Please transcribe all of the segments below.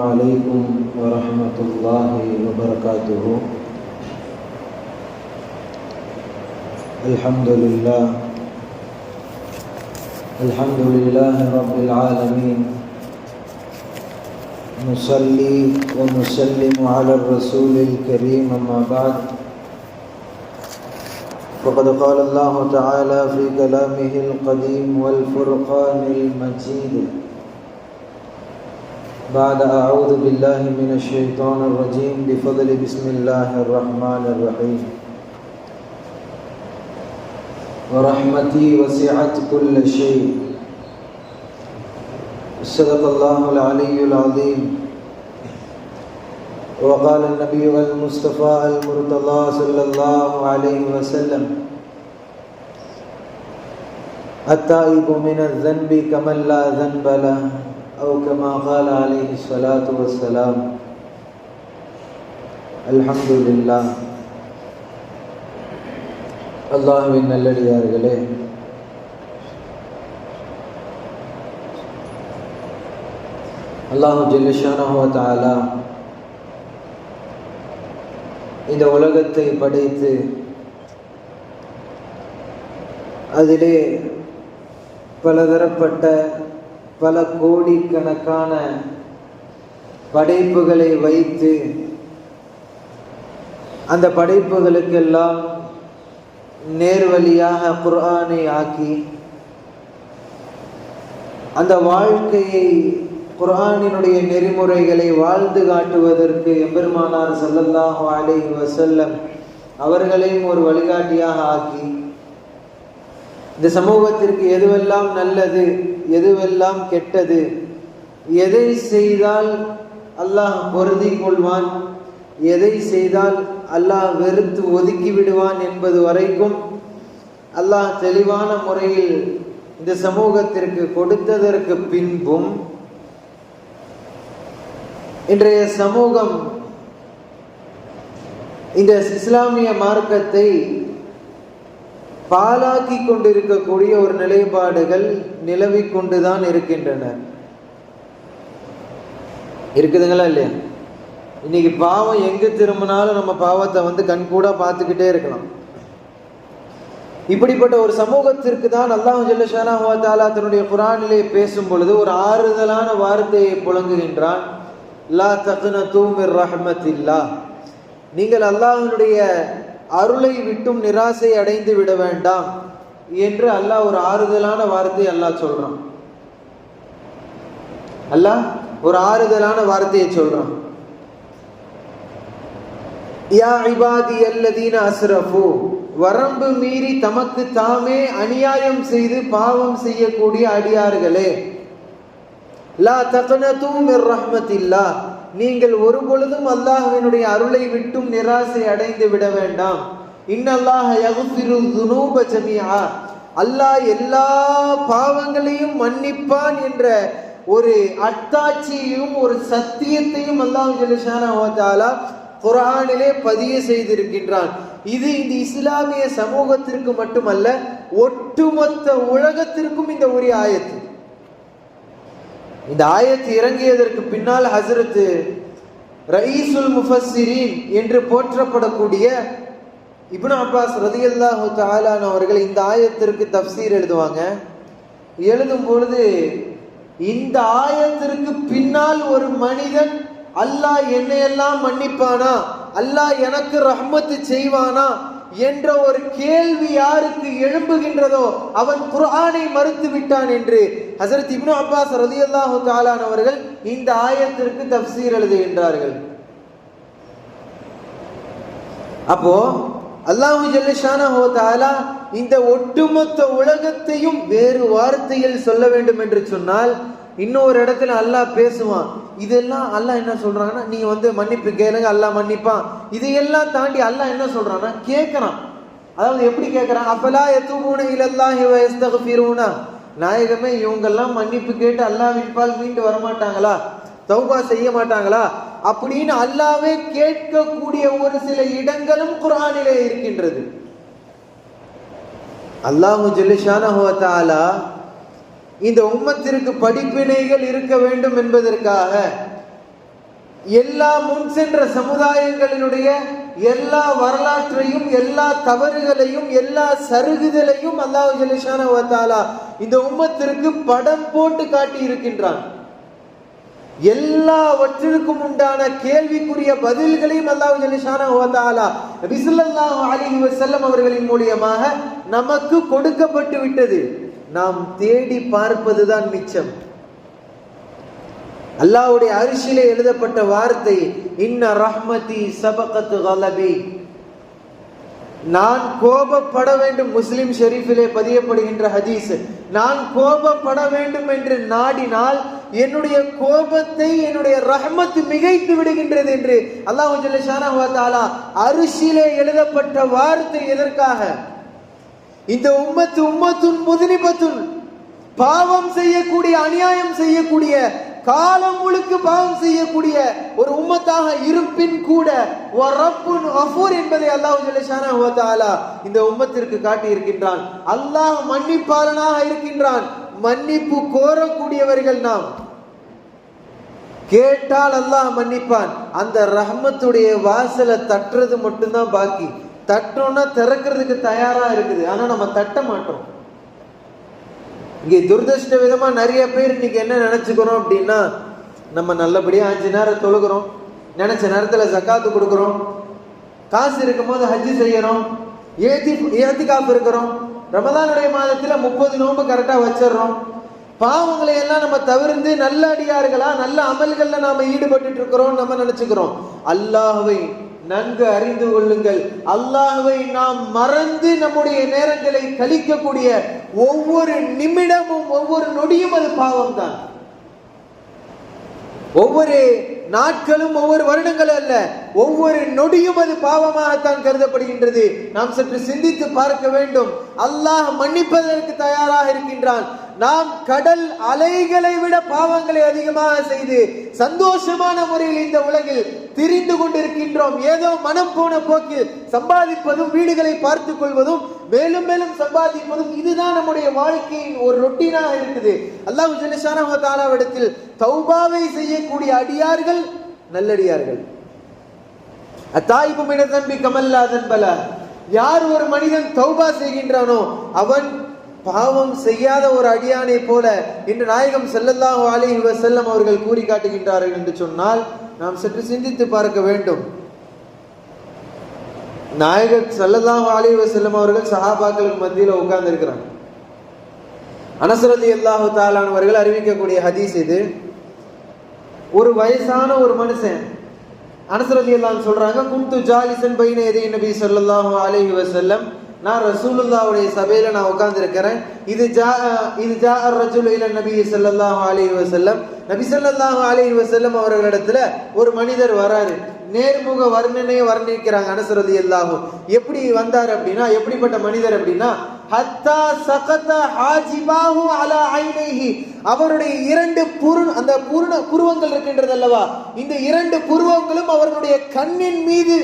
عليكم ورحمة الله وبركاته. الحمد لله رب العالمين. نصلي ونسلم على الرسول الكريم، أما بعد، فقد قال الله تعالى في كلامه القديم والفرقان المجيد بعد أعوذ بالله من الشيطان الرجيم بفضل بسم الله الرحمن الرحيم. ورحمتي وسعت كل شيء. صدق الله العلي العظيم. وقال النبي المصطفى المرتضى صلى الله عليه وسلم: التائب من الذنب كمن لا ذنب له، أو كما قال عليه الصلاة والسلام. الحمد لله. அல்லாஹ்வின் நல்லடியார்களே, அல்லாஹ் ஜல்லஷானஹு வ தஆலா இந்த உலகத்தை படைத்து அதிலே பலதரப்பட்ட பல கோடிக்கணக்கான படைப்புகளை வைத்து அந்த படைப்புகளுக்கெல்லாம் நேர்வழியாக குர்ஆனை ஆக்கி அந்த வாழ்க்கையை குர்ஆனினுடைய நெறிமுறைகளை வாழ்ந்து காட்டுவதற்கு எம்பெருமானார் ஸல்லல்லாஹு அலைஹி வஸல்லம் அவர்களையும் ஒரு வழிகாட்டியாக ஆக்கி இந்த சமூகத்திற்கு எதுவெல்லாம் நல்லது, எதுவெல்லாம் கெட்டது, எதை செய்தால் அல்லாஹ் பொருந்தி கொள்வான், எதை செய்தால் அல்லாஹ் வெறுத்து ஒதுக்கி விடுவான் என்பது வரைக்கும் அல்லாஹ் தெளிவான முறையில் இந்த சமூகத்திற்கு கொடுத்ததற்கு பின்பும் இன்றைய சமூகம் இந்த இஸ்லாமிய மார்க்கத்தை பாலாக்கி கொண்டிருக்கக்கூடிய ஒரு நிலைப்பாடுகள் நிலவிக் கொண்டுதான் இருக்கின்றன. இருக்குதுங்களா இல்லையா? இன்னைக்கு பாவம் எங்கு திரும்பினாலும் நம்ம பாவத்தை கண்கூடா பார்த்துக்கிட்டே இருக்கலாம். இப்படிப்பட்ட ஒரு சமூகத்திற்கு தான் அல்லாஹ் ஜல்லஷானஹு வ தஆலா தன்னுடைய குர்ஆனிலே பேசும் பொழுது ஒரு ஆறுதலான வார்த்தையை புழங்குகின்றான். லா தக்னது மிர் ரஹ்மத்தில்லாஹ், நீங்கள் அல்லாஹ்வுடைய அருளை விட்டும் நிராசை அடைந்து விட வேண்டாம் என்று அல்லாஹ் ஒரு ஆறுதலான வார்த்தையை அல்லாஹ் சொல்றான். அல்லாஹ் ஒரு ஆறுதலான வார்த்தையை சொல்றான். யா இபாதி அல்லதீன அஸ்ரஃபு, வரம்பு மீறி தமக்கு தாமே அநியாயம் செய்து பாவம் செய்யக்கூடிய அடியார்களே, லா தக்னது மிர் ரஹ்மத்தில்லாஹ், நீங்கள் ஒரு பொழுதும் அல்லாஹ்வினுடைய அருளை விட்டும் நிராசை அடைந்து விட வேண்டாம். இன்னல்லாஹ யக்ஃபிரு ذுனூப ஜமீஆ, அல்லாஹ் எல்லா பாவங்களையும் மன்னிப்பான் என்ற ஒரு அத்தாட்சியையும் ஒரு சத்தியத்தையும் அல்லாஹ் ஜல்லஷானஹு வ தஆலா குர்ஆனிலே பதிய செய்திருக்கின்றான். இது இந்த இஸ்லாமிய சமூகத்திற்கு மட்டுமல்ல, ஒட்டுமொத்த உலகத்திற்கும் இந்த ஒரு ஆயத்து. இந்த ஆயத்து இறங்கியதற்கு பின்னால் ஹஸ்ரத் ரயீசுல் முஃபஸ்ஸிரீன் என்று போற்றப்படக்கூடிய இப்னு அப்பாஸ் ரலியல்லாஹு தஆலா அவர்கள் இந்த ஆயத்திற்கு தஃப்சீர் எழுதுவாங்க. எழுதும் பொழுது இந்த ஆயத்திற்கு பின்னால் ஒரு மனிதன் அல்லாஹ் என்னையெல்லாம் மன்னிப்பானா, அல்லாஹ் எனக்கு ரஹ்மத்து செய்வானா என்ற ஒரு கேள்வி யாருக்கு எழும்புகின்றதோ அவன் குர்ஆனை மறுத்து விட்டான் என்று ஹஜ்ரத் இப்னு அப்பாஸ் ரலியல்லாஹு தஆலா அவர்கள் இந்த ஆயத்திற்கு தஃப்சீர் எழுதுகின்றார்கள். அப்போ அல்லாஹ் ஜல்லஷானஹு வ தஆலா இந்த ஒட்டுமொத்த உலகத்தையும் வேறு வார்த்தையில் சொல்ல வேண்டும் என்று சொன்னால் இன்னொரு இடத்துல அல்லாஹ் பேசுவான். இதெல்லாம் அல்லாஹ் என்ன சொல்றாங்கன்னா, நீங்க மன்னிப்பு கேளுங்க, அல்லாஹ் மன்னிப்பான். இதையெல்லாம் தாண்டி அல்லாஹ் என்ன சொல்றான்னா கேட்கறான். அதாவது எப்படி கேட்கறான்? அஃபலா யதூபூன இலல்லாஹி வ யஸ்தக்ஃபிரூன, நாயகமே இவங்கெல்லாம் மன்னிப்பு கேட்டு அல்லாஹ்வின் பால் மீண்டு வரமாட்டாங்களா, தௌபா செய்ய மாட்டாங்களா அப்படின்னு அல்லாஹ்வே கேட்கக்கூடிய ஒரு சில இடங்களும் குர்ஆனிலே இருக்கின்றது. அல்லாஹ் ஜல்லஷானஹு வ தஆலா இந்த உம்மத்திற்கு படிப்பினைகள் இருக்க வேண்டும் என்பதற்காக எல்லா முன் சென்ற சமுதாயங்களினுடைய எல்லா வரலாற்றையும், எல்லா தவறுகளையும், எல்லா சருகுதலையும் அல்லாஹ் ஜல்லஷானஹு வ தஆலா இந்த உம்மத்திற்கு படம் போட்டு காட்டி இருக்கின்றான். எல்லாவற்றிற்கும் உண்டான கேள்விக்குரிய பதில்களையும் அல்லாஹ் ஜல்லஷானஹு வ தஆலா நபி ஸல்லல்லாஹு அலைஹி வஸல்லம் அவர்களின் மூலமாக நமக்கு கொடுக்கப்பட்டு விட்டது. நாம் தேடி பார்ப்பதுதான் மிச்சம். அல்லாஹ்வுடைய அரிசிலே எழுதப்பட்ட வார்த்தை, இன்ன ரஹ்மதி சபகத் கலபி, நான் கோபப்பட வேண்டும். முஸ்லிம் ஷெரீஃபிலே பதியப்படுகின்ற ஹதீஸ், நான் கோபப்பட வேண்டும் என்று நாடினால் என்னுடைய கோபத்தை என்னுடைய ரஹ்மத் மிகைத்து விடுகின்றது என்று அல்லாஹ் ஜல்லஷானஹு வ தஆலா அரிசிலே எழுதப்பட்ட வார்த்தை. எதற்காக? இந்த உம்மத்துன் முதுனிபத்துன், பாவம் செய்யக்கூடிய, அநியாயம் செய்யக்கூடிய, காலம் முழுக்க பாவம் செய்யக்கூடிய ஒரு உம்மத்தாக இருப்பின் கூட ரப்புன் கஃபூர் என்பதை அல்லாஹ் ஜல்லஷானஹு வ தஆலா இந்த உம்மத்திற்கு காட்டி இருக்கின்றான். அல்லாஹ் மன்னிப்பாளனாக இருக்கின்றான். மன்னிப்பு கோரக்கூடியவர்கள் நாம். கேட்டால் அல்லாஹ் மன்னிப்பான். அந்த ரஹ்மத்துடைய வாசலை தட்டுறது மட்டும்தான் பாக்கி. தட்டோம்னா திறக்கிறதுக்கு தயாரா இருக்குது, ஆனா நம்ம தட்ட மாட்டோம். இங்கே துரதிருஷ்ட விதமா நிறைய பேர் இன்னைக்கு என்ன நினைச்சுக்கிறோம் அப்படின்னா, நம்ம நல்லபடியா 5 நேரம் தொழுகிறோம், நினைச்ச நேரத்துல ஜக்காத்து கொடுக்கிறோம், காசு இருக்கும் போது ஹஜ்ஜி செய்யறோம், ஏத்திகாஃப் இருக்கிறோம், ரமதானுடைய மாதத்துல 30 நோன்பு கரெக்டா வச்சிடறோம், பாவங்களை எல்லாம் நம்ம தவிர்த்து நல்ல அடியார்களா, நல்ல அமல்கள்ல நாம ஈடுபட்டு இருக்கிறோம் நம்ம நினைச்சுக்கிறோம். அல்லாஹ்வை நன்கு அறிந்து கொள்ளுங்கள், அல்லாஹ்வை நாம் மறந்து நம்முடைய நேரங்களை கழிக்கக்கூடிய ஒவ்வொரு நிமிடமும், ஒவ்வொரு நொடியும் அது பாவம் தான். ஒவ்வொரு நாட்களும், ஒவ்வொரு வருடங்களும் அல்ல, ஒவ்வொரு நொடியும் அது பாவமாகத்தான் கருதப்படுகின்றது. நாம் சற்று சிந்தித்து பார்க்க வேண்டும். அல்லாஹ் மன்னிப்பதற்கு தயாராக இருக்கின்றான். நாம் கடல் அலைகளை விட பாவங்களை அதிகமாக செய்து சந்தோஷமான முறையில் இந்த உலகில் திரிந்து கொண்டிருக்கின்றோம். ஏதோ மனம் போன போக்கில் சம்பாதிப்பதும், வீடுகளை பார்த்துக் கொள்வதும், மேலும் மேலும் சம்பாதிப்பதும், இதுதான் நம்முடைய வாழ்க்கையின் ஒரு ரொட்டீனாக இருக்குது. அல்லாஹ் ஜல்லஷானஹு வ தஆலாவிடத்தில் தௌபாவை செய்யக்கூடிய அடியார்கள் நல்லடியார்கள். அத்தாயிபு மின தன்பி கமல்லா தன்பல, யார் ஒரு மனிதன் தௌபா செய்கின்றானோ அவன் பாவம் செய்யாத ஒரு அடியானை போல இன்று நாயகம் ஸல்லல்லாஹு அலைஹி வஸல்லம் அவர்கள் கூறி காட்டுகின்றார்கள் என்று சொன்னால் நாம் சற்று சிந்தித்து பார்க்க வேண்டும். நாயகம் ஸல்லல்லாஹு அலைஹி வஸல்லம் அவர்கள் சஹாபாக்களுக்கு மத்தியில் உட்கார்ந்து இருக்கிறாங்க. அனஸ் ரலியல்லாஹு தஆலா அவர்கள் அறிவிக்கக்கூடிய ஹதீஸ் இது. ஒரு வயசான ஒரு மனுஷன், அனஸ் ரலியல்லாஹு சொல்றாங்க, குன்து ஜாலிசன் பைன யதை நபி ஸல்லல்லாஹு அலைஹி வஸல்லம், நான் ரசூலுல்லாஹ்வுடைய சபையில நான் உட்கார்ந்து இருக்கிறேன். இது ஜா ரஜுல் இல நபி ஸல்லல்லாஹு அலைஹி வஸல்லம், நபி ஸல்லல்லாஹு அலைஹி வஸல்லம் அவர்களிடத்துல ஒரு மனிதர் வராரு. நேர்முக வர்ணனையை வர்ணிக்கிறாங்க அனஸ் ரலியல்லாஹு. எப்படி வந்தார் அப்படின்னா, எப்படிப்பட்ட மனிதர் அப்படின்னா, ஹத்தா சகத ஹாஜிபாஹு அலா ஐனைஹி, அவருடைய 2 அந்த புருவங்கள் இருக்கின்றது அல்லவா, இந்த 2 புருவங்களும் அவர்களுடைய கண்ணின் மீது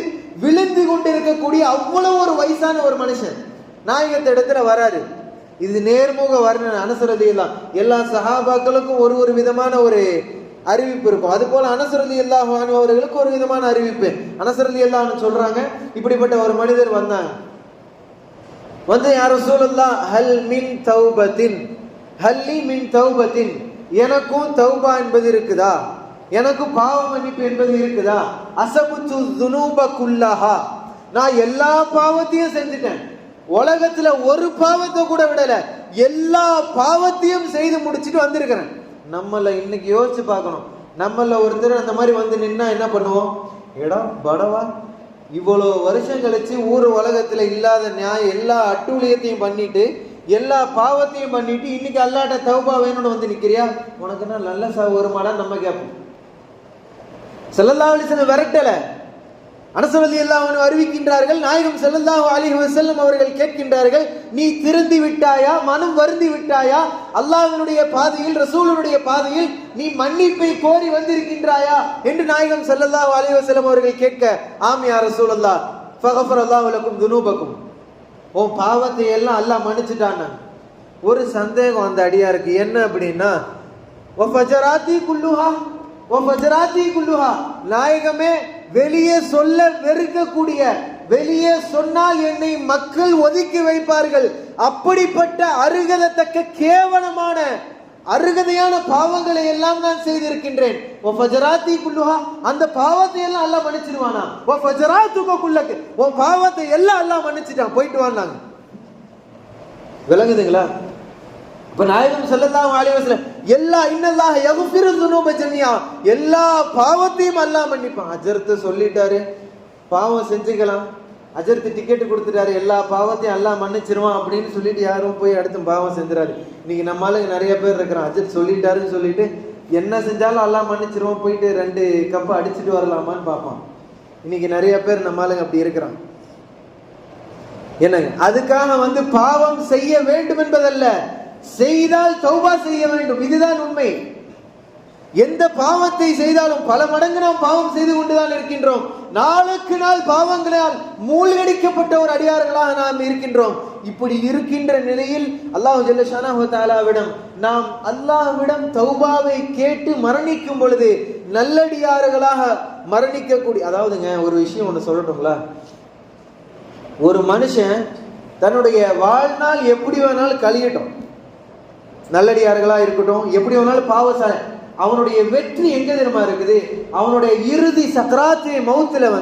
விழுந்து கொண்டிருக்கக்கூடிய அவ்வளவு ஒரு வயசான ஒரு மனுஷன் நாயகத்தை இடத்துல வராரு. இது நேர்முக வர்ணனை. அனஸ் ரலியல்லாஹு, எல்லா சஹாபாக்களுக்கும் ஒரு விதமான ஒரு அறிவிப்பு இருக்கும். அது போல அனஸ் ரலியல்லாஹு அன்ஹு அவர்களுக்கு ஒரு விதமான அறிவிப்பு. அனஸ் ரலியல்லாஹு அன்ஹு சொல்றாங்க, இப்படிப்பட்ட ஒரு மனிதர் வந்தாங்க. வந்து யா ரசூலல்லாஹ் ஹல் மின் தௌபத்தின், ஹல்லி மின் தௌபத்தின், எனக்கும் தௌபா என்பது இருக்குதா, எனக்கு பாவ மன்னிப்பு என்பது இருக்குதா, அசபுத்து துனூப குல்லஹா, நான் எல்லா பாவத்தையும் செஞ்சுட்டேன், உலகத்துல ஒரு பாவத்தை கூட விடல, எல்லா பாவத்தையும் செய்து முடிச்சுட்டு வந்திருக்கிறேன். நம்மள இன்னைக்கு யோசிச்சு பார்க்கணும். நம்மள ஒருத்தர் அந்த மாதிரி வந்து நின்னா என்ன பண்ணுவோம்? எடா படவா, இவ்வளவு வருஷம் கழிச்சு ஊர் உலகத்துல இல்லாத நியாயம் எல்லா அட்டூழியத்தையும் பண்ணிட்டு எல்லா பாவத்தையும் பண்ணிட்டு இன்னைக்கு அல்லாட்ட தௌபா வேணும்னு வந்து நிக்கிறியா, உனக்கு என்ன நல்ல வருமாடா நம்ம கேட்போம். ஸல்லல்லாஹு அலைஹி வஸல்லம் விரட்டல. அனஸ் ரலியல்லாஹு அன்ஹு அறிவிக்கின்றார்கள், நாயகம் ஸல்லல்லாஹு அலைஹி வஸல்லம் அவர்கள் கேட்கின்றார்கள், நீ திருந்தி விட்டாயா, மனம் வருந்தி விட்டாயா, அல்லாஹ்வினுடைய பாதையில், ரசூலுடைய பாதையில் நீ மன்னிப்பை கோரி வந்திருக்கின்றாயா என்று நாயகம் ஸல்லல்லாஹு அலைஹி வஸல்லம் அவர்கள் கேட்க, ஆம் யா ரசூலல்லாஹ், ஃபகஃபரல்லாஹு லக்கும் துனூபக்கும், உன் பாவத்தை எல்லாம் அல்லாஹ் மன்னிச்சுட்டான். ஒரு சந்தேகம் அந்த அடியாருக்கு, என்ன அப்படின்னா, வஃபஜராத்தி குல்லுஹா, வஃபஜராத்தி குல்லுஹா, நாயகமே வெளியே சொல்ல வெறுக்கக்கூடிய, வெளியே சொன்னால் என்னை மக்கள் ஒதுக்கி வைப்பார்கள், அப்படிப்பட்ட அருகதத்தக்க கேவலமான அருகதையான பாவங்களை எல்லாம் நான் செய்திருக்கின்றேன். வஃபஜராத்தி குல்லுஹா, அந்த பாவத்தை எல்லாம் அல்லாஹ் மன்னிச்சிடுவானா? வஃபஜராத்துக குல்லக, உன் பாவத்தை எல்லாம் அல்லாஹ் மன்னிச்சிட்டான், போயிட்டு வாங்க. விளங்குதுங்களா? இப்ப நாயகம் ஸல்லல்லாஹு அலைஹி வஸல்லம் இன்னல்லாஹ யக்ஃபிரு ذுனூப ஜமீஆ, எல்லா பாவத்தையும் அல்லாஹ் மன்னிப்பான். அஜர்த்து சொல்லிட்டாரு, பாவம் செஞ்சுக்கலாம், அஜர்த்து டிக்கெட் கொடுத்துட்டாரு, எல்லா பாவத்தையும் அல்லாஹ் மன்னிச்சிருவான் அப்படின்னு சொல்லிட்டு யாரும் போய் அடுத்து பாவம் செஞ்சுறாரு. இன்னைக்கு நம்மளால நிறைய பேர் இருக்கிறோம், அஜர்த்து சொல்லிட்டாருன்னு சொல்லிட்டு என்ன செஞ்சாலும் அல்லாஹ் மன்னிச்சிருவான், போயிட்டு 2 கப்பு அடிச்சுட்டு வரலாமான்னு பார்ப்பான். இன்னைக்கு நிறைய பேர் நம்மளால அப்படி இருக்கிறான். என்னங்க, அதுக்காக பாவம் செய்ய வேண்டும் என்பதல்ல, செய்தால் தௌபா செய்ய வேண்டும், இதுதான் உண்மை. எந்த பாவத்தை செய்தாலும் பல மடங்கு நாம் பாவம் செய்து கொண்டுதான் இருக்கின்றோம். நாளுக்கு நாள் பாவங்களால் மூழ்கடிக்கப்பட்ட ஒரு அடியார்களாக நாம் இருக்கின்றோம். இப்படி இருக்கின்ற நிலையில் அல்லாஹ் ஜல்ல ஷானஹு வ தஆலாவிடம் நாம் அல்லாஹ்விடம் தௌபாவை கேட்டு மரணிக்கும் பொழுது நல்லடியார்களாக மரணிக்கக்கூடிய, அதாவதுங்க ஒரு விஷயம் ஒன்று சொல்லட்டுங்களா, ஒரு மனுஷன் தன்னுடைய வாழ்நாள் எப்படி வேணாலும் கழியட்டும், நல்லடியார்களா இருக்கட்டும், எப்படி வேணாலும் பாவசால, அவனுடைய வெற்றி எங்க தெரியுமா இருக்குது? அவனுடைய இறுதி சக்ராத்தி மௌத்துல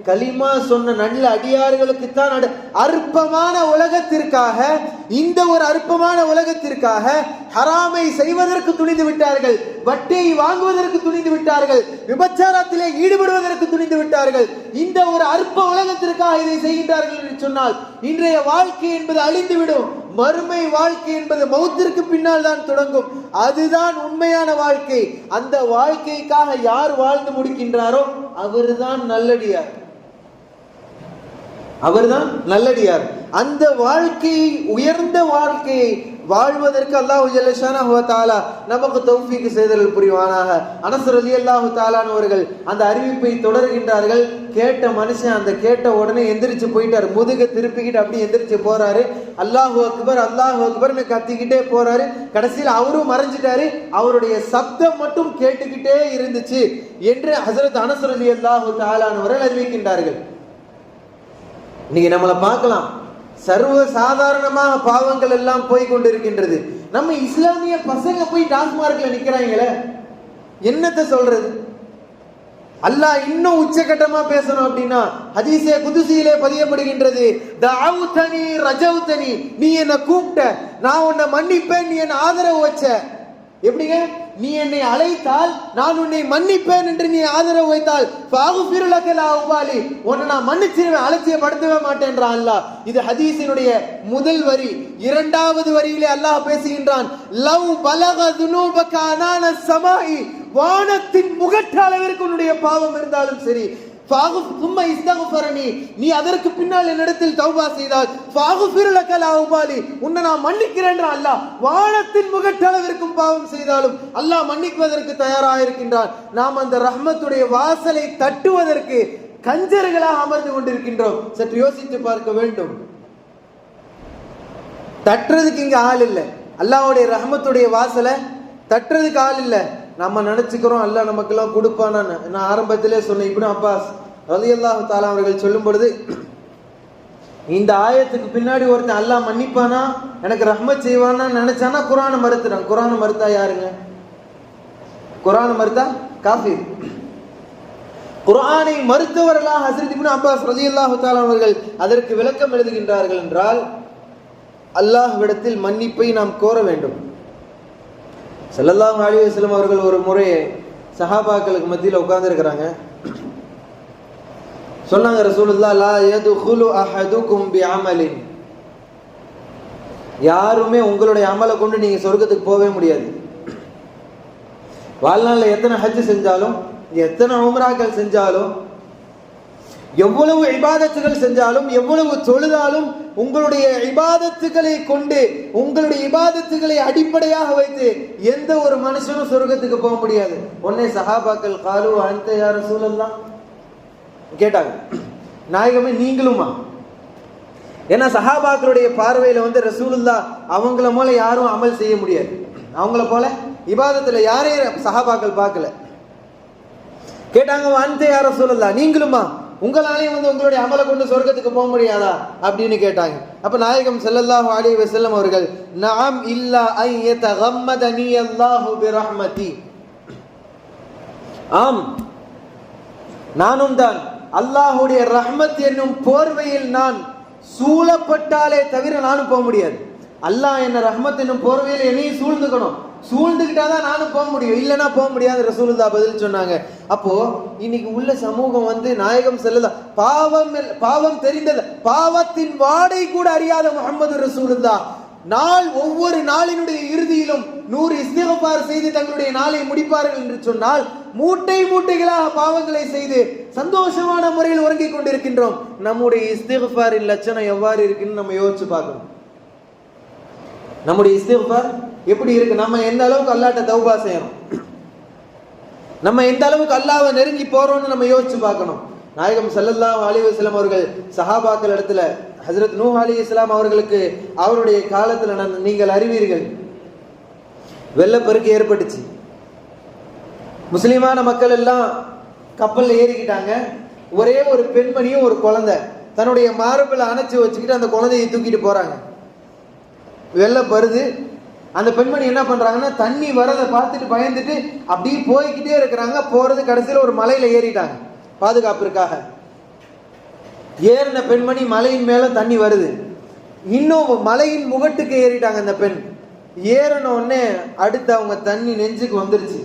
கலிமா சொன்ன நல்ல அடியார்களுக்கு தான் அற்பமான உலகத்திற்காக, இந்த ஒரு அற்பமான உலகத்திற்காக ஹராமை செய்வதற்கு துணிந்து விட்டார்கள், வட்டியை வாங்குவதற்கு துணிந்து விட்டார்கள், விபச்சாரத்திலே ஈடுபடுவதற்கு துணிந்து விட்டார்கள். இந்த ஒரு அற்ப உலகத்திற்காக இதை செய்கின்றார்கள் என்று சொன்னால் இன்றைய வாழ்க்கை என்பது அழிந்துவிடும். மறுமை வாழ்க்கை என்பது மௌத்திற்கு பின்னால் தான் தொடங்கும். அதுதான் உண்மையான வாழ்க்கை. அந்த வாழ்க்கைக்காக யார் வாழ்ந்து முடிக்கின்றாரோ அவர்தான் நல்லடியார், அவர்தான் நல்லடியார். அந்த வாழ்க்கையை, உயர்ந்த வாழ்க்கையை வாழ்வதற்கு அல்லாஹ் ஜல்ல ஷானஹு வ தஆலா நமக்கு தௌஃபீக் செய்தல் புரிவானாக. அனஸ் ரலியல்லாஹு தஆலா அவர்கள் அந்த அறிவிப்பை தொடர்கின்றார்கள். கேட்ட மனுஷன் அந்த கேட்ட உடனே எந்திரிச்சு போயிட்டார், முதுக திருப்பிக்கிட்டு அப்படியே எந்திரிச்சு போறாரு, அல்லாஹு அக்பர் அல்லாஹு அக்பர்னு கத்திக்கிட்டே போறாரு. கடைசியில் அவரும் மறைஞ்சிட்டாரு, அவருடைய சப்தம் மட்டும் கேட்டுக்கிட்டே இருந்துச்சு என்று ஹஸரத் அனஸ் ரலியல்லாஹு தஆலா அவர்கள் அறிவிக்கின்றார்கள். இன்னைக்கு நம்மளை பார்க்கலாம், சர்வ சாதாரணமாக பாவங்கள் எல்லாம் போய் கொண்டிருக்கின்றது. நம்ம இஸ்லாமிய பசங்க போய் டாஸ்மார்க்ல நிக்கிறாங்களே, என்னத்தை சொல்றது? அல்லாஹ் இன்னும் உச்சகட்டமா பேசணும் அப்படின்னா ஹதீஸே குதுசியிலே பதியப்படுகின்றது, தஅவுதனி ரஜவுதனி, நீ என்ன கூப்பிட்ட, நான் உன்னை மன்னிப்பேன், நீ என்ன ஆதரவு வச்ச. எப்படிங்க? நீ என்னை அழைத்தால் நான் உன்னை மன்னிப்பேன் என்று நீ ஆதரவு வைத்தால் ஃபஅஃபிரு லக லா உபாலி, உன்னை நான் மன்னிச்சிருவேன், அலட்சியப்படுத்தவே மாட்டேன்றான் அல்லாஹ். இது ஹதீஸினுடைய முதல் வரி. இரண்டாவது வரியிலே அல்லாஹ் பேசுகின்றான், லவ் பலக துனூபக அனான ஸமாஇ, வானத்தின் முகட்டளவிற்கு உன்னுடைய பாவம் இருந்தாலும் சரி, நீ அதற்கு பின்னால் என்னிடத்தில் தௌபா செய்தால் உன்னை நான் மன்னிக்கிறேன். அல்லாஹ் வானத்தின் முகட்டளவிற்கும் பாவம் செய்தாலும் அல்லாஹ் மன்னிக்குவதற்கு தயாராக இருக்கின்றான். நாம் அந்த ரஹ்மத்துடைய வாசலை தட்டுவதற்கு கஞ்சர்களாக அமர்ந்து கொண்டிருக்கின்றோம். சற்று யோசித்து பார்க்க வேண்டும். தட்டுறதுக்கு இங்க ஆள் இல்லை, அல்லாஹ்வுடைய ரஹ்மத்துடைய வாசலை தட்டுறதுக்கு ஆள் இல்லை. நம்ம நினைச்சுக்கிறோம் அல்லாஹ் நமக்கெல்லாம் கொடுப்பானான்னு. நான் ஆரம்பத்திலே சொன்னேன், இப்னு அப்பாஸ் ரலியல்லாஹு தஆலா அவர்கள் சொல்லும் பொழுது, இந்த ஆயத்துக்கு பின்னாடி ஒருத்தன் அல்லாஹ் மன்னிப்பானா, எனக்கு ரஹ்மத் செய்வானா நினைச்சானா குர்ஆனை மறுத்துறான். குர்ஆனை மறுத்தா யாருங்க? குர்ஆனை மறுத்தா காஃபிர். குர்ஆனை மறுத்தவர்களாக ஹஜ்ரத் இப்னு அப்பாஸ் ரலியல்லாஹு தஆலா அவர்கள் அதற்கு விளக்கம் எழுதுகின்றார்கள் என்றால், அல்லாஹ்விடத்தில் மன்னிப்பை நாம் கோர வேண்டும். ஸல்லல்லாஹு அலைஹி வஸல்லம் அவர்கள் ஒரு முறை சஹாபாக்களுக்கு மத்தியில் உட்கார்ந்து இருக்கிறாங்க. சொன்னாங்க, ரசூலுல்லாஹ் லா யதுகுலு அஹதுகும் பிஅமலின், யாருமே உங்களுடைய அமலை கொண்டு நீங்க சொர்க்கத்துக்கு போகவே முடியாது. வாழ்நாளில் எத்தனை ஹஜ் செஞ்சாலும், எத்தனை உம்ராக்கள் செஞ்சாலும், எவ்வளவு இபாதத்துகள் செஞ்சாலும், எவ்வளவு தொழுதாலும், உங்களுடைய இபாதத்துகளை கொண்டு, உங்களுடைய இபாதத்துகளை அடிப்படையாக வைத்து எந்த ஒரு மனுஷனும் சொர்க்கத்துக்கு போக முடியாது. உடனே சஹாபாக்கள் காலு அன்த யா ரசூலல்லாஹ் கேட்டாங்க, நாயகமே நீங்களுமா? ஏன்னா சஹாபாக்களுடைய பார்வையில ரசூலுல்லாஹ் அவங்கள போல யாரும் அமல் செய்ய முடியாது, அவங்கள போல இபாதத்துல யாரையும் சஹாபாக்கள் பார்க்கல. கேட்டாங்க, அந்த யார ரசூலல்லாஹ், நீங்களுமா, உங்களாலையும் உங்களுடைய அமலை கொண்டு சொர்க்கத்துக்கு போக முடியாதா அப்படின்னு கேட்டாங்க. அப்ப நாயகம் ஸல்லல்லாஹு அலைஹி வஸல்லம் அவர்கள், நஅம் இல்லா அன் யதகம்மதனி அல்லாஹு பிரஹ்மதி, ஆம் நானும் தான் அல்லாஹ்வுடைய ரஹ்மத் என்னும் போர்வையில் நான் சூழப்பட்டாலே தவிர நானும் போக முடியாது. அல்லாஹ் என்ன ரஹ்மத் என்னும் போர்வையில் என்னையும் சூழ்ந்துக்கணும், சூழ்ந்துக்கிட்டாதான் நானும் போக முடியும், இல்லைன்னா போக முடியாது ரசூலுல்லாஹ் பதில் சொன்னாங்க. அப்போ இன்னைக்கு உள்ள சமூகம் நாயகம் ஸல்லல்லாஹு, பாவம் தெரிந்தது, பாவத்தின் வாடை கூட அறியாத முஹம்மது ரசூலுல்லாஹ் ஒவ்வொரு நாளினுடைய இறுதியிலும் 100 இஸ்திக்ஃபார் செய்து தங்களுடைய நாளை முடிப்பார்கள் என்று சொன்னால், மூட்டை மூட்டைகளாக பாவங்களை செய்து சந்தோஷமான முறையில் உறங்கிக் கொண்டிருக்கின்றோம். நம்முடைய இஸ்திக்ஃபாரின் லட்சணம் எவ்வாறு இருக்குன்னு நம்ம யோசிச்சு பார்க்கணும். நம்முடைய இஸ்திக்ஃபார் எப்படி இருக்கு? நம்ம எந்த அளவுக்கு அல்லாஹ்ட்ட தௌபா செய்யணும், நம்ம எந்த அளவுக்கு அல்லாஹ்வை நெருங்கி போறோம்னு நம்ம யோசிச்சு பார்க்கணும். நாயகம் ஸல்லல்லாஹு அலைஹி வஸல்லம் அவர்கள் சஹாபாக்கள் இடத்துல, ஹஜ்ரத் நூஹ் அலைஹிஸ்ஸலாம் அவர்களுக்கு அவருடைய காலத்துல நீங்கள் அறிவீர்கள், வெள்ளப்பெருக்கு ஏற்பட்டுச்சு. முஸ்லிமான மக்கள் எல்லாம் கப்பல்ல ஏறிக்கிட்டாங்க. ஒரே ஒரு பெண்மணியும் ஒரு குழந்தை தன்னுடைய மார்பில் அணைச்சு வச்சுக்கிட்டு அந்த குழந்தையை தூக்கிட்டு போறாங்க. வெள்ளம் வருது. அந்த பெண்மணி என்ன பண்றாங்கன்னா, தண்ணி வரதை பார்த்துட்டு பயந்துட்டு அப்படியே போய்கிட்டே இருக்கிறாங்க. போறது கடைசியில் ஒரு மலையில ஏறிட்டாங்க பாதுகாப்பிற்காக. ஏறின பெண்மணி மலையின் மேல தண்ணி வருது, இன்னும் மலையின் முகட்டுக்கு ஏறிட்டாங்க. அந்த பெண் ஏறின உடனே அடுத்து அவங்க தண்ணி நெஞ்சுக்கு வந்துருச்சு.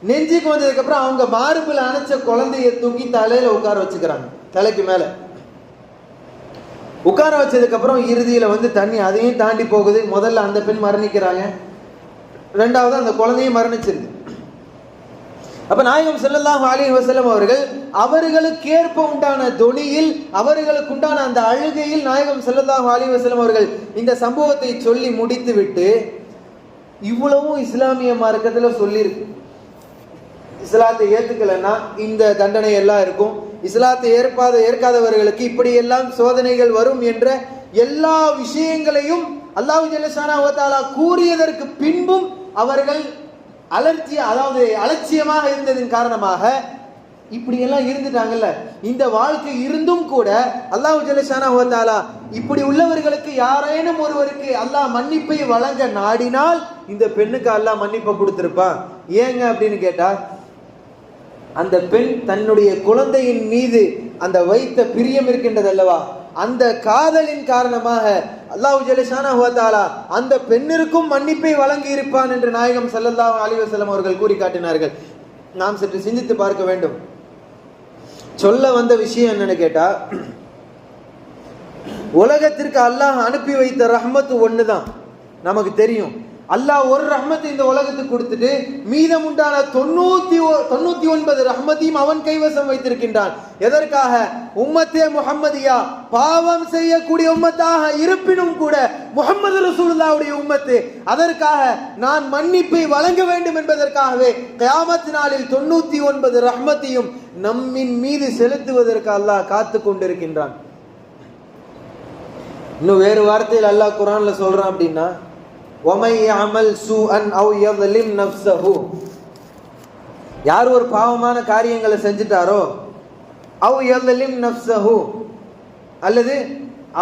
நெஞ்சுக்கு வந்ததுக்கு அப்புறம் அவங்க மார்பில் அணைச்ச குழந்தைய தூக்கி தலையில உட்கார வச்சுக்கிறாங்க. தலைக்கு மேல உட்கார வச்சதுக்கு அப்புறம் இறுதியில தண்ணி அதையும் தாண்டி போகுது. முதல்ல அந்த பெண் மரணிக்கிறாங்க, ரெண்டாவது அந்த குழந்தையும் மரணிச்சிருக்கு. அப்ப நாயகம் ஸல்லல்லாஹு அலைஹி வஸல்லம் அவர்கள் அவர்களுக்கு ஏற்ப உண்டான தொனியில், அவர்களுக்கு உண்டான அந்த அழுகையில் நாயகம் ஸல்லல்லாஹு அலைஹி வஸல்லம் அவர்கள் இந்த சம்பவத்தை சொல்லி முடித்து விட்டு, இவ்வளவும் இஸ்லாமிய மார்க்கத்துல சொல்லியிருக்கு. இஸ்லாத்தை ஏத்துக்கலன்னா இந்த தண்டனை எல்லாம் இருக்கும், இஸ்லாத்தை ஏற்காதவர்களுக்கு இப்படி எல்லாம் சோதனைகள் வரும் என்ற எல்லா விஷயங்களையும் அல்லாஹ் ஜல்ல ஷானஹு வ தஆலா கூறியதற்கு பின்பும் அவர்கள் அலட்சியமாக இருந்ததின் காரணமாக இப்படி எல்லாம் இருந்துட்டாங்கல்ல. இந்த வாழ்க்கை இருந்தும் கூட அல்லாஹ் ஜல்ல ஷானஹு வ தஆலா இப்படி உள்ளவர்களுக்கு யாரேனும் ஒருவருக்கு அல்லாஹ் மன்னிப்பை வழங்க நாடினால் இந்த பெண்ணுக்கு அல்லாஹ் மன்னிப்பை கொடுத்திருப்பான். ஏங்க அப்படின்னு கேட்டா, அந்த பெண் தன்னுடைய குழந்தையின் மீது அந்த வைத்த பிரியம் இருக்கின்றது அல்லவா, அந்த காதலின் காரணமாக அல்லாஹ் ஜல்ல ஷானஹு வ தஆலா அந்த பெண்ணிற்கும் மன்னிப்பை வழங்கி இருப்பான் என்று நாயகம் ஸல்லல்லாஹு அலைஹி வஸல்லம் அவர்கள் கூறி காட்டினார்கள். நாம் சற்று சிந்தித்து பார்க்க வேண்டும். சொல்ல வந்த விஷயம் என்னன்னு கேட்டா, உலகத்திற்கு அல்லாஹ் அனுப்பி வைத்த ரஹ்மத் ஒண்ணுதான் நமக்கு தெரியும். அல்லாஹ் ஒரு ரஹ்மத்தை இந்த உலகத்துக்கு கொடுத்துட்டு மீதம் உண்டான 99 ரஹ்மத்தையும் அவன் கைவசம் வைத்திருக்கின்றான். எதற்காக? உம்மத்தே முஹம்மதியா, பாவம் செய்யக்கூடிய உம்மத்தாக இருப்பினும் கூட முஹம்மது ரசூலுல்லாஹ்வுடைய உம்மத்து, அதற்காக நான் மன்னிப்பை வழங்க வேண்டும் என்பதற்காகவே கியாமத் நாளில் 99 ரஹ்மத்தையும் நம்மின் மீது செலுத்துவதற்கு அல்லாஹ் காத்து கொண்டிருக்கின்றான். இன்னும் வேறு வார்த்தையில் அல்லாஹ் குர்ஆன்ல சொல்றான் அப்படின்னா, وَمَن يَعْمَلْ سُوءًا أَوْ يَظْلِمْ نَفْسَهُ, யார் ஒரு பாவமான காரியங்களை செஞ்சிட்டாரோ, அவு யظ்லிம் நஃப்ஸஹு, அல்லது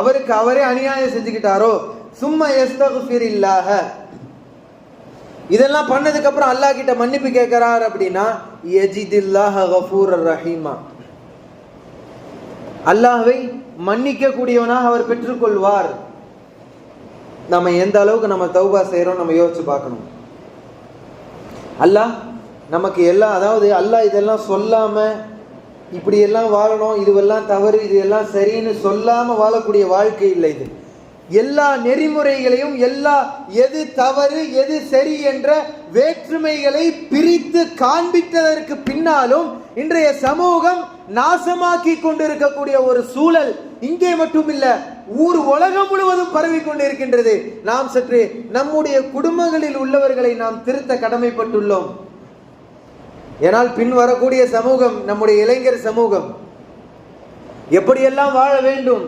அவருக்கு அவரே அநியாயம் செஞ்சுக்கிட்டாரோ, சும்மா யஸ்தக்ஃபிரில்லாஹ, இதெல்லாம் பண்ணதுக்கு அப்புறம் அல்லாஹ் கிட்ட மன்னிப்பு கேட்கிறார் அப்படின்னா, யஜிதில்லாஹ கஃபூரர் ரஹீமா, அல்லாஹ்வை மன்னிக்க கூடியவனாக அவர் பெற்றுக்கொள்வார். நம்ம எந்த அளவுக்கு நம்ம தௌபா செய்யறோம் நம்ம யோசிச்சு பார்க்கணும். அல்லாஹ் நமக்கு எல்லாம், அதாவது அல்லாஹ் இதெல்லாம் சொல்லாம இப்படி எல்லாம் வாழணும், இதுவெல்லாம் தவறு, இது எல்லாம் சரின்னு சொல்லாம வாழக்கூடிய வாழ்க்கை இல்லை இது. எல்லா நெறிமுறைகளையும், எது தவறு எது சரி என்ற வேற்றுமைகளை பிரித்து காண்பித்ததற்கு பின்னாலும் இன்றைய சமூகம் நாசமாக்கி கொண்டிருக்கக்கூடிய ஒரு சூழல் இங்கே மட்டுமில்ல, உலகம் முழுவதும் பரவி கொண்டிருக்கின்றது. நாம் சற்று நம்முடைய குடும்பங்களில் உள்ளவர்களை நாம் திருத்த கடமைப்பட்டுள்ளோம். ஏனால் பின் வரக்கூடிய சமூகம், நம்முடைய இளைஞர் சமூகம் எப்படியெல்லாம் வாழ வேண்டும்,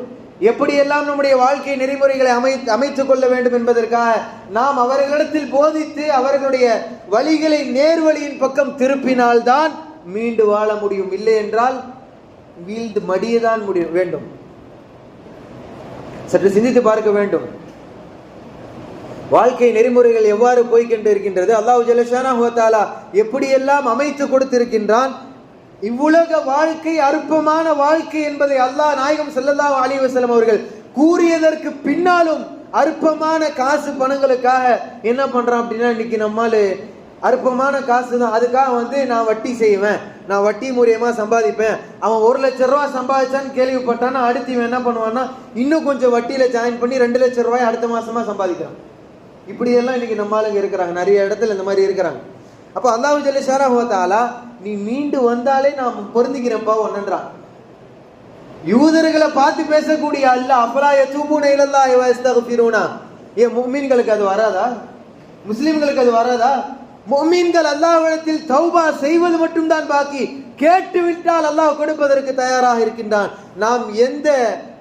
எப்படியெல்லாம் நம்முடைய வாழ்க்கை நெறிமுறைகளை அமைத்துக் கொள்ள வேண்டும் என்பதற்காக நாம் அவர்களிடத்தில் போதித்து அவர்களுடைய வழிகளை நேர்வழியின் பக்கம் திருப்பினால்தான் மீண்டு வாழ முடியும், இல்லை என்றால் வீழ்ந்து மடியதான் வேண்டும். சற்று சிந்தித்து பார்க்க வேண்டும். வாழ்க்கை நெறிமுறைகள் எவ்வாறு போய்கொண்டு இருக்கின்றது, அல்லாஹ் ஜல்லஷானஹு வ தஆலா எப்படியெல்லாம் அமைத்து கொடுத்திருக்கின்றான். இவ்வுலக வாழ்க்கை அற்பமான வாழ்க்கை என்பதை அல்லாஹ் நாயகம் ஸல்லல்லாஹு அலைஹி வஸல்லம் அவர்கள் கூறியதற்கு பின்னாலும் அற்பமான காசு பணங்களுக்காக என்ன பண்றான் அப்படின்னா, இன்னைக்கு நம்மால் அற்பமான காசு தான், அதுக்காக நான் வட்டி செய்வேன், நான் வட்டி மூலியமா சம்பாதிப்பேன். அவன் 1 லட்சம் ரூபாய் சம்பாதிச்சான்னு கேள்விப்பட்டான்னா அடுத்து இவன் என்ன பண்ணுவான்னா, இன்னும் கொஞ்சம் வட்டியில ஜாயின் பண்ணி 2 லட்சம் ரூபாய் அடுத்த மாசமா சம்பாதிக்கிறான். இப்படியெல்லாம் இன்னைக்கு நம்ம ஆளுங்க இருக்கிறாங்க, நிறைய இடத்துல இந்த மாதிரி இருக்கிறாங்க. அப்ப அல்லாஹ் ஜல்லஷானஹு வ தஆலா நீ மீண்டு வந்தாலே நான் பொருந்திக்கிறேன்ப்பா ஒன்றான். யூதர்களை பார்த்து பேசக்கூடிய அல்லாஹ் அஃபலா யதூபூன இலல்லாஹி வ யஸ்தக்ஃபிரூனா, ஏன் முஃமின்களுக்கு அது வராதா? முஸ்லிம்களுக்கு அது வராதா? முஃமின்கள் அல்லாஹ்விடத்தில் தௌபா செய்வது மட்டும்தான் பாக்கி, கேட்டு விட்டால் அல்லாஹ் கொடுப்பதற்கு தயாராக இருக்கின்றான். நாம் எந்த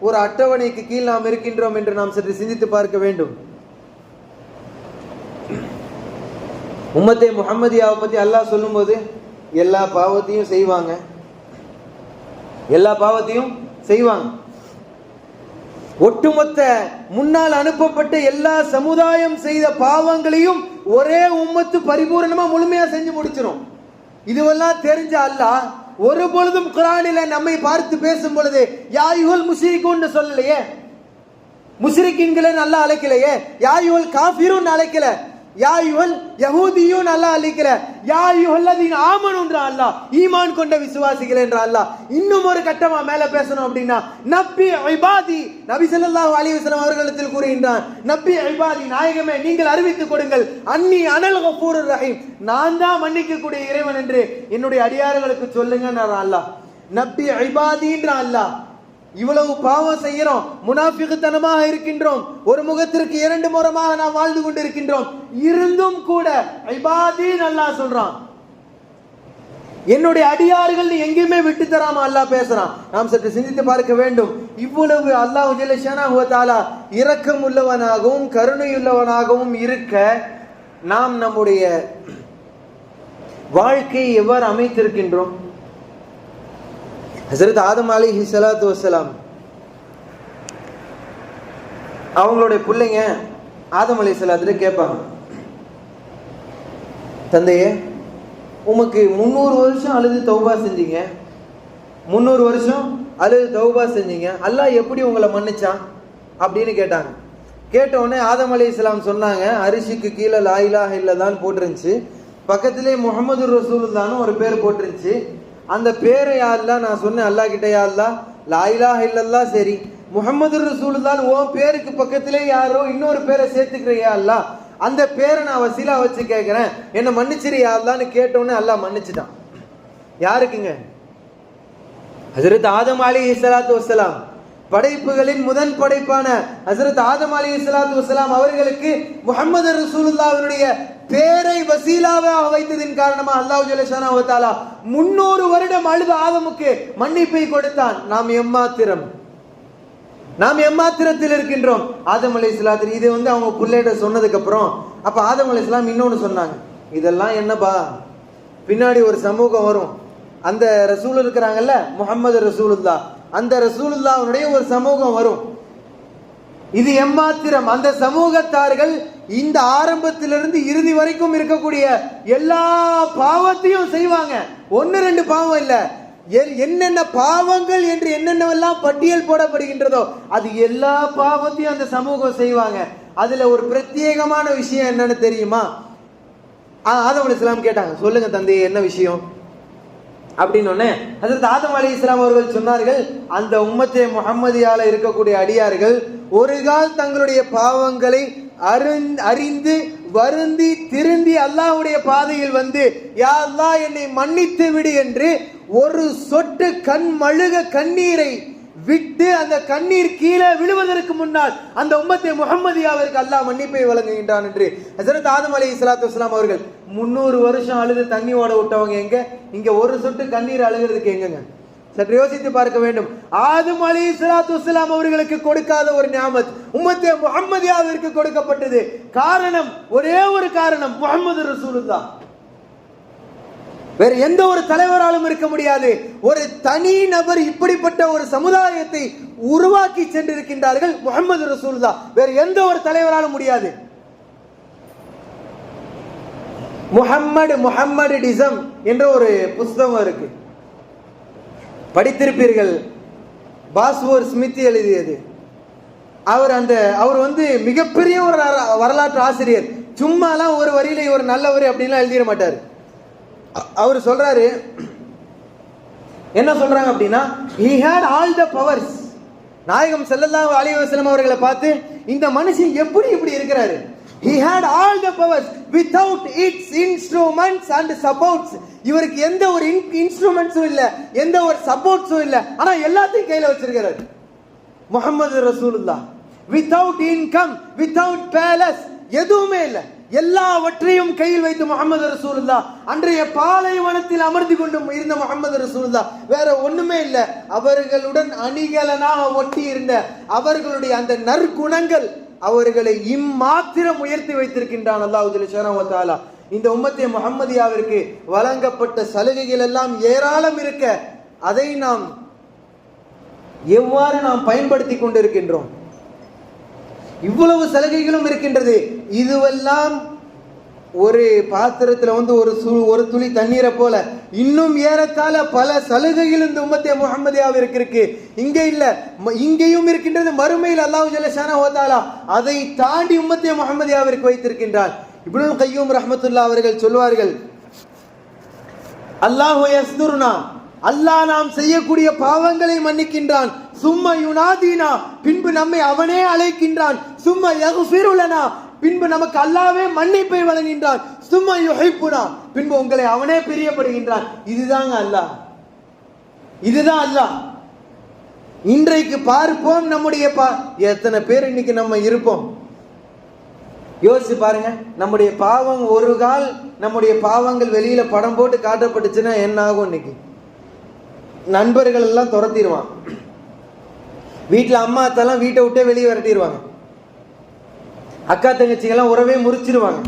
ஒரு அட்டவணைக்கு கீழ் நாம் இருக்கின்றோம் என்று நாம் சற்று சிந்தித்து பார்க்க வேண்டும். உம்மத்தே முஹம்மதியாவை பத்தி அல்லாஹ் சொல்லும்போது எல்லா பாவத்தையும் செய்வாங்க, எல்லா பாவத்தையும் செய்வாங்க. ஒட்டுமொத்த முன்னால் அனுப்பப்பட்ட எல்லா சமுதாயம் செய்த பாவங்களையும் ஒரே உம்மத்து பரிபூர்ணமா முழுமையா செஞ்சு முடிச்சிடும். இதுவெல்லாம் தெரிஞ்ச அல்லாஹ் ஒரு பொழுதும் குர்ஆனில நம்மை பார்த்து பேசும் பொழுது யா அய்யுஹல் முஷ்ரிகூன் சொல்லலையே, முஷ்ரிக்கீன்களை அல்லாஹ் அழைக்கலையே, யா அய்யுஹல் காஃபிரூன் அழைக்கல, யா அய்யுஹல் யஹூதியூன் அல்லாஹ் அழைக்கல, யா அய்யுஹல்லதீன ஆமனு என்ற அல்லாஹ் ஈமான் கொண்ட விசுவாசிகள் என்ற அல்லாஹ். இன்னும் ஒரு கட்டமா மேல பேசணும் அப்படின்னா நப்பி இபாதி, நபி ஸல்லல்லாஹு அலைஹி வஸல்லம் அவர்களிடத்தில் கூறுகின்றான், நப்பி இபாதி நாயகமே நீங்கள் அறிவித்துக் கொடுங்கள், அன்னி அனல் கஃபூருர் ரஹீம், நான் தான் மன்னிக்கக்கூடிய இறைவன் என்று என்னுடைய அடியார்களுக்கு சொல்லுங்க அல்லாஹ். நப்பி இபாதின்ற அல்லாஹ். இவ்வளவு பாவம் செய்கிறோம், முனாஃபிகுத்தனமாக இருக்கின்றோம், ஒரு முகத்திற்கு 2 முறமாக நாம் வாழ்ந்து கொண்டிருக்கின்றோம், இருந்தும் கூட இபாதீன் அல்லாஹ் சொல்றான். என்னுடைய அடியார்கள் எங்கேயுமே விட்டு தராம அல்லாஹ் பேசுறான். நாம் சற்று சிந்தித்து பார்க்க வேண்டும். இவ்வளவு அல்லாஹ் ஜல்லஷானஹு வ தஆலா இரக்கம் உள்ளவனாகவும் கருணையுள்ளவனாகவும் இருக்க நாம் நம்முடைய வாழ்க்கையை எவ்வாறு அமைத்திருக்கின்றோம்? ஹஜ்ரத் ஆதம் அலைஹிஸ்ஸலாத்து வஸ்ஸலாம் அவங்களுடைய பிள்ளைங்க ஆதம் அலைஹிஸ்ஸலாத்துல கேட்பாங்க, தந்தையே உமக்கு 300 வருஷம் அழுது தௌபா செஞ்சீங்க, 300 வருஷம் அழுது தௌபா செஞ்சீங்க, அல்லாஹ் எப்படி உங்களை மன்னிச்சான் அப்படின்னு கேட்டாங்க. கேட்ட உடனே ஆதம் அலைஹிஸ்ஸலாம் சொன்னாங்க, அரிசிக்கு கீழே லா இலாஹ இல்லல்லாஹ் போட்டிருந்துச்சு, பக்கத்திலே முஹம்மது ரசூலுல்லாஹ்னு ஒரு பேர் போட்டிருந்துச்சு. அந்த பேரை யா அல்லாஹ் நான் சொன்னேன் அல்லாஹ் கிட்ட, யா அல்லாஹ் லா இலாஹ இல்லல்லாஹ் சரி, முஹம்மது ரசூலுல்லாஹ் உன் பேருக்கு பக்கத்திலே யாரோ இன்னொரு பேரை சேர்த்துக்கிறியா அல்லாஹ், அந்த பேரை நான் வசீலா வச்சு கேட்கிறேன், என்ன மன்னிச்சிரு யா அல்லாஹ்னு கேட்டோன்னே அல்லாஹ் மன்னிச்சுட்டான். யாருக்குங்க? ஹஜ்ரத் ஆதம் அலைஹிஸ்ஸலாத்து வஸ்ஸலாம், படைப்புகளின் முதன் படைப்பான ஹஜ்ரத் ஆதம் அலைஹிஸ்ஸலாத்து வஸ்ஸலாம் அவர்களுக்கு முஹம்மது ரசூலுல்லாஹ்வுடைய பேரை வசீலாவாக வைத்ததின் காரணமாக அல்லாஹ் ஜல்லஷானஹு வ தஆலா 300 வருடம் அழுத ஆதமுக்கு மன்னிப்பை கொடுத்தான். நாம் எம்மாத்திரத்தில் இருக்கின்றோம். ஆதம் அலைஹிஸ்ஸலாத்து இது அவங்க பிள்ளைகிட்ட சொன்னதுக்கு அப்புறம் அப்ப ஆதம் அலைஹிஸ்ஸலாம் இன்னொன்னு சொன்னாங்க, இதெல்லாம் என்னப்பா, பின்னாடி ஒரு சமூகம் வரும், அந்த ரசூல் இருக்கிறாங்கல்ல முஹம்மது ரசூலுல்லாஹ், அந்த ரசூலுல்லாஹ்வுடைய ஒரு சமூகம் வரும், இது எம்மாத்திரம். அந்த சமூகத்தார்கள் இந்த ஆரம்பத்திலிருந்து இறுதி வரைக்கும் இருக்கக்கூடிய எல்லா பாவத்தையும் செய்வாங்க. 1-2 பாவம் இல்ல, என்னென்ன பாவங்கள் என்று என்னென்னவெல்லாம் பட்டியல் போடப்படுகின்றதோ அது எல்லா பாவத்தையும் அந்த சமூகம் செய்வாங்க. அதுல ஒரு பிரத்யேகமான விஷயம் என்னன்னு தெரியுமா? ஆதம் அலைஹிஸ்ஸலாம் கேட்டாங்க, சொல்லுங்க தந்தை என்ன விஷயம் அப்படின்னு. ஹஜ்ரத் ஆதம் அலைஹிஸ்ஸலாம் அவர்கள் சொன்னார்கள், அந்த உம்மத்தே முஹம்மதியால இருக்கக்கூடிய அடியார்கள் ஒரு கால் தங்களுடைய பாவங்களை அறிந்து வருந்தி திருந்தி அல்லாஹ்வுடைய பாதையில் யா அல்லாஹ் என்னை மன்னித்து விடு என்று ஒரு சொட்டு கண் மழுக கண்ணீரை விட்டு அந்த கண்ணீர் கீழே விழுவதற்கு முன்னால் அந்த உம்மத்தே முஹம்மதியாவிற்கு அல்லாஹ் மன்னிப்பை வழங்குகின்றான் என்று ஹஜ்ரத் ஆதம் அலைஹிஸ்ஸலாத்து வஸ்ஸலாம் அவர்கள் 300 வருஷம் அழுது தண்ணி ஓட விட்டவங்க எங்க, இங்க ஒரு சொட்டு கண்ணீர் அழுகிறதுக்கு எங்கங்க? சற்று யோசித்து பார்க்க வேண்டும். ஆதம் அலைஹிஸ்ஸலாத்து வஸ்ஸலாம் அவர்களுக்கு கொடுக்காத ஒரு நியாமத் உம்மத்தே முஹம்மதியாவிற்கு கொடுக்கப்பட்டது. காரணம், ஒரே ஒரு காரணம், முஹம்மது ரசூலுல்லாஹ். வேறு எந்த ஒரு தலைவராலும் இருக்க முடியாது. ஒரு தனி நபர் இப்படிப்பட்ட ஒரு சமுதாயத்தை உருவாக்கி சென்றிருக்கின்றார்கள் முஹம்மது ரசூலுல்லாஹ். வேறு எந்த ஒரு தலைவராலும் முடியாது. முஹம்மடிசம் என்ற ஒரு புஸ்தகம் இருக்கு, படித்திருப்பீர்கள். பாஸ்வோர் ஸ்மித் எழுதியது. அவர் மிகப்பெரிய ஒரு வரலாற்று ஆசிரியர். சும்மாலாம் ஒரு வரியில ஒரு நல்ல வரி அப்படின்லாம் எழுதிட மாட்டார். அவர் சொல்றாரு, என்ன சொல்றாங்க அப்படின்னா, he had all the powers. நாயகம் ஸல்லல்லாஹு அலைஹி வஸல்லம் அவர்களை பார்த்து இந்த மனுஷன் எப்படி இப்படி இருக்கிறாரு. he had all the powers without its instruments and supports. இவருக்கு எந்த ஒரு இன்ஸ்ட்ருமெண்ட்ஸும் இல்ல, எந்த ஒரு சப்போர்ட்ஸும் இல்ல, ஆனா எல்லாத்தையும் கையில வச்சிருக்கிறார் முஹம்மது ரசூலுல்லாஹ். without income, without palace, எதுவுமே இல்ல, எல்லாவற்றையும் கையில் வைத்து முஹம்மது ரசூலுல்லாஹ் அன்றைய பாலைவனத்தில் அமர்ந்து கொண்டு இருந்த முஹம்மது ரசூலுல்லாஹ் வேற ஒண்ணுமே இல்ல. அவர்களுடன் அணிகலனாக ஒட்டி இருந்த அவர்களுடைய அந்த நற்குணங்கள் அவர்களை இம்மாத்திரம் உயர்த்தி வைத்திருக்கின்றான் அல்லாஹ் ஜல்ல ஷானஹு வ தஆலா. இந்த உம்மத்தே முஹம்மதியாவிற்கு வழங்கப்பட்ட சலுகைகள் எல்லாம் ஏராளம் இருக்க, அதை நாம் எவ்வாறு நாம் பயன்படுத்தி கொண்டிருக்கின்றோம்? இவ்வளவு சலுகைகளும் இருக்கின்றது. இதுவெல்லாம் ஒரு பாத்திரத்துல ஒரு துளி தண்ணீரை போல இன்னும் ஏறத்தாழ பல சலுகைகள் இந்த உம்மத்தே முஹம்மதியாவிற்கு இருக்கு. இங்க இல்ல, இங்கேயும் இருக்கின்றது. மறுமையில் அல்லாஹ் ஜல்ல ஷானஹு வ தஆலா அதை தாண்டி உம்மத்தே முஹம்மதியாவிற்கு வைத்திருக்கின்றார். இப்னுல் கய்யூம் ரஹ்மத்துல்லாஹி அவர்கள் சொல்வார்கள், அல்லாஹு யஸ்துருனா, அல்லாஹ் நாம் செய்யக்கூடிய பாவங்களை மன்னிக்கின்றான். சும்ம யுனாதீனா, பின்பு நம்மை அவனே அழைக்கின்றான். சும்ம யக்ஃபிரு லனா, பின்பு நமக்கு அல்லாஹ்வே மன்னிப்பை வழங்குகின்றான். சும்ம யுஹிப்புனா, பின்பு உங்களை அவனே பிரியப்படுகின்றான். இதுதாங்க அல்லாஹ், இதுதான் அல்லாஹ். இன்றைக்கு பார்ப்போம் நம்முடைய எத்தனை பேர் இன்னைக்கு நம்ம இருப்போம் யோசிச்சு பாருங்க. நம்முடைய பாவம் ஒரு கால் நம்முடைய பாவங்கள் வெளியில படம் போட்டு காட்டப்பட்டுச்சுன்னா என்ன ஆகும்? இன்னைக்கு நண்பர்கள் எல்லாம் துரத்திடுவான். வீட்டுல அம்மா அத்தாலாம் வீட்டை விட்டே வெளியே விரட்டிடுவாங்க. அக்கா தங்கச்சிகள்லாம் உறவே முறிச்சிருவாங்க.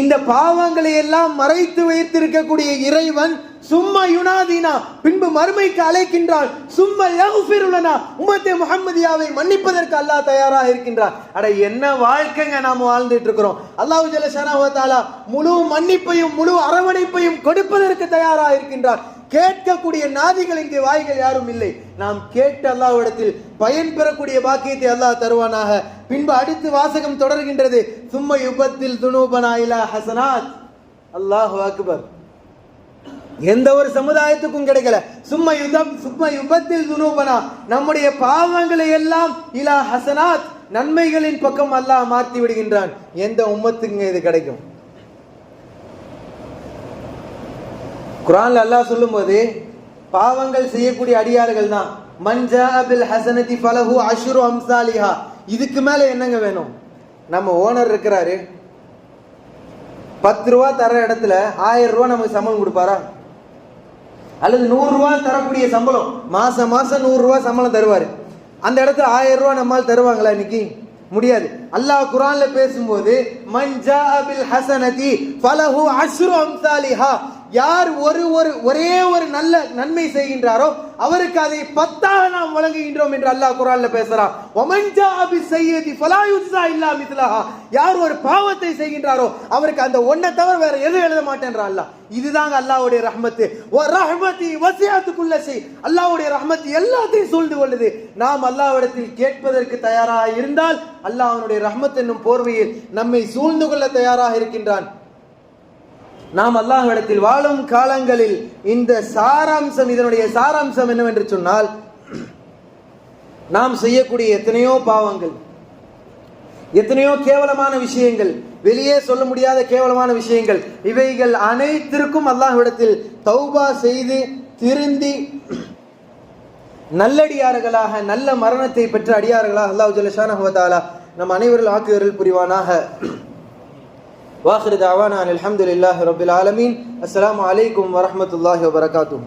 இந்த பாவங்களை எல்லாம் மறைத்து வைத்திருக்கக்கூடிய இறைவன் சும்மா யுனாதீனா, பின்பு மறுமைக்கு அழைக்கின்றான். சும்மா யக்ஃபிரு லனா, உம்மத்தே முஹம்மதியாவை மன்னிப்பதற்கு அல்லாஹ் தயாராக இருக்கின்றான். அட என்ன வாழ்க்கைங்க நாம் வாழ்ந்துட்டு இருக்கிறோம். அல்லாஹ் ஜல்ல ஷானஹு வ தஆலா முழு மன்னிப்பையும் முழு அரவணைப்பையும் கொடுப்பதற்கு தயாராக இருக்கின்றான். கேட்கக்கூடிய நாதிகள் இங்கே வாய்கள் யாரும் இல்லை. நாம் கேட்டு அல்லாஹ்விடத்தில் பயன் பெறக்கூடிய பாக்கியத்தை அல்லாஹ் தருவானாக. பின்பு அடுத்து வாசகம் தொடர்கின்றது, சும்ம யுபத்தில் துனூபனா இலா ஹஸனாத். அல்லாஹு அக்பர். எந்த ஒரு சமுதாயத்துக்கும் கிடைக்கல. சும்ம யுபத்தில் துனூபனா, நம்முடைய பாவங்களை எல்லாம் இலா ஹஸனாத், நன்மைகளின் பக்கம் அல்லாஹ் மாற்றி விடுகின்றான். எந்த உம்மத்துக்கு இது கிடைக்கும்? குர்ஆன்ல அல்லாஹ் சொல்லும்போது பாவங்கள் செய்யக்கூடிய அடியார்கள் தான். மன்ஜா பில் ஹஸனதி ஃபலஹு அஷ்ரு அம்சாலிஹா. இதுக்கு மேல என்னங்க வேணும்? நம்ம ஓனர் இருக்கிறாரு, 10 ரூபா தர இடத்துல 1000 ரூபா நமக்கு சம்பளம் கொடுப்பாரா? அல்லது 100 ரூபா தரக்கூடிய சம்பளம், மாசம் 100 ரூபா சம்பளம் தருவாரு. அந்த இடத்துல 1000 ரூபா நம்மால் தருவாங்களா? இன்னைக்கு முடியாது. அல்லாஹ் குர்ஆன்ல பேசும்போது மன்ஜா பில் ஹஸனதி ஃபலஹு அஷ்ரு அம்சாலிஹா, யார் ஒரே ஒரு நல்ல நன்மை செய்கின்றாரோ அவருக்கு அதை 10ஆக நாம் வழங்குகின்றோம் என்று அல்லாஹ் குர்ஆன்ல பேசுறான். வமன் ஜாஅ பிஸ்ஸய்யிஅத்தி ஃபலா யுஜ்ஸா இல்லா மிஸ்லஹா, யார் ஒரு பாவத்தை செய்கின்றாரோ அவருக்கு அந்த ஒன்றை தவிர வேற எதுவும் எழுத மாட்டேன்றான் அல்லாஹ். இதுதாங்க அல்லாஹ்வுடைய ரஹ்மத். வ ரஹ்மதி வஸிஅத் குல்ல ஷை, அல்லாஹ்வுடைய ரஹ்மத் எல்லாத்தையும் சூழ்ந்து கொள்ளுது. நாம் அல்லாஹ்விடத்தில் கேட்பதற்கு தயாராக இருந்தால் அல்லாஹ் அவனுடைய ரஹ்மத் என்னும் போர்வையில் நம்மை சூழ்ந்து கொள்ள தயாராக இருக்கின்றான். நாம் அல்லாஹ்விடத்தில் வாழும் காலங்களில் இந்த சாராம்சம், இதனுடைய சாராம்சம் என்னவென்று சொன்னால், நாம் செய்யக்கூடிய எத்தனையோ பாவங்கள், எத்தனையோ கேவலமான விஷயங்கள், வெளியே சொல்ல முடியாத கேவலமான விஷயங்கள், இவைகள் அனைத்திற்கும் அல்லாஹ்விடத்தில் தௌபா செய்து திருந்தி நல்லடியார்களாக, நல்ல மரணத்தை பெற்ற அடியார்களாக அல்லாஹ் ஜல்ல ஷானஹு வ தஆலா நம் அனைவரும் ஆக்குவருள் புரிவானாக. வாஹிரு தஅவானா அல்ஹம்துலில்லாஹி ரப்பில் ஆலமீன். அஸ்ஸலாமு அலைக்கும் வரஹ்மத்துல்லாஹி வபரகாத்துஹு.